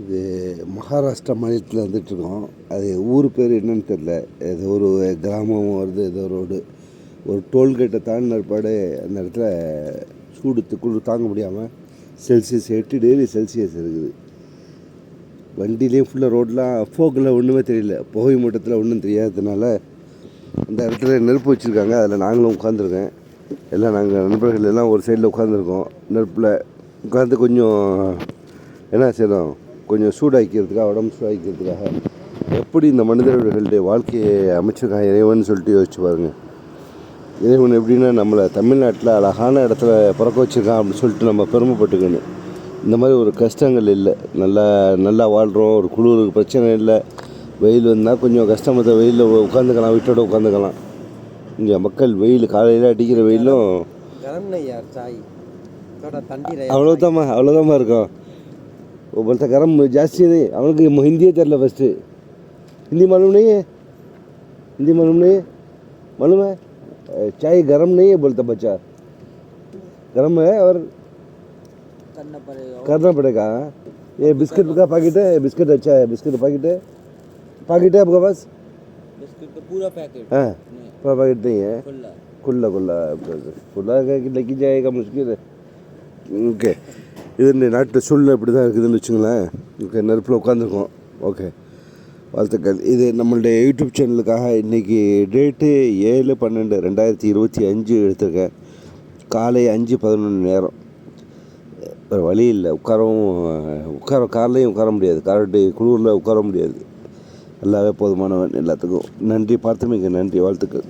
இது மகாராஷ்டிரா மாநிலத்தில் வந்துட்டுருக்கோம். அது ஊர் பேர் என்னன்னு தெரில. ஏதோ ஒரு கிராமம் வருது, ஏதோ ரோடு. ஒரு டோல்கேட்டை தாண்டின பிற்பாடு அந்த இடத்துல குளிர் தாங்க முடியாமல் செல்சியஸ் 8 டிகிரி இருக்குது. வண்டிலேயும் ஃபுல்லாக ரோடெலாம் ஃபோக்கில் ஒன்றுமே தெரியல. புகை மூட்டத்தில் ஒன்றும் தெரியாததுனால அந்த இடத்துல நெருப்பு வச்சுருக்காங்க. அதில் நாங்களும் உட்காந்துருக்கேன். எல்லாம் நாங்கள் நண்பர்கள் எல்லாம் ஒரு சைடில் உட்காந்துருக்கோம். நெருப்பில் உட்காந்து கொஞ்சம் என்ன செய்யணும், கொஞ்சம் சூடாக்கிறதுக்காக, உடம்பு சூடாக்கிறதுக்காக எப்படி இந்த மனிதர்களுடைய வாழ்க்கையை அமைச்சிருக்காங்க இறைவன் சொல்லிட்டு யோசிச்சு பாருங்கள். இறைவன் எப்படின்னா நம்மளை தமிழ்நாட்டில் அழகான இடத்துல பிறக்க வச்சுருக்கான் அப்படின்னு சொல்லிட்டு நம்ம பெருமைப்பட்டுக்கணும். இந்த மாதிரி ஒரு கஷ்டங்கள் இல்லை. நல்லா வாழ்கிறோம். ஒரு குளிருக்கு பிரச்சனை இல்லை. வெயில் வந்தால் கொஞ்சம் கஷ்டமாக வெயிலில் உட்காந்துக்கலாம், வீட்டோட உட்காந்துக்கலாம். இங்கே மக்கள் வெயில் காலையில் அடிக்கிற வெயிலும் அவ்வளோதாம்மா இருக்கும். बोलता गरम जास्ती नहीं, அவனுக்கு हिंदी தெரில. फर्स्ट हिंदी मालूम नहीं है, हिंदी मालूम है चाय गरम नहीं है बोलता बच्चा, गरम है और करना पड़ेगा. ये बिस्किट का पैकेट है, बिस्किट अच्छा है, बिस्किट पैकेट है आपके पास? बिस्किट का पूरा पैकेट? हाँ, पूरा पैकेट नहीं है, खुला लेके जाएगा मुश्किल है. ओके, இது இந்த நாட்டு சூழ்நிலை இப்படி தான் இருக்குதுன்னு வச்சுங்களேன். ஓகே, நெருப்பில் உட்காந்துருக்கோம். ஓகே, வாழ்த்துக்கள். இது நம்மளுடைய யூடியூப் சேனலுக்காக இன்றைக்கி டேட்டு 7/12/2025 எடுத்திருக்கேன். காலை 5:11 நேரம். வேறு வழி இல்லை, கார்லேயும் உட்கார முடியாது, குளிரில் உட்கார முடியாது. நல்லாவே போதுமானவன். எல்லாத்துக்கும் நன்றி. பார்த்தமைக்கு நன்றி, வாழ்த்துக்கள்.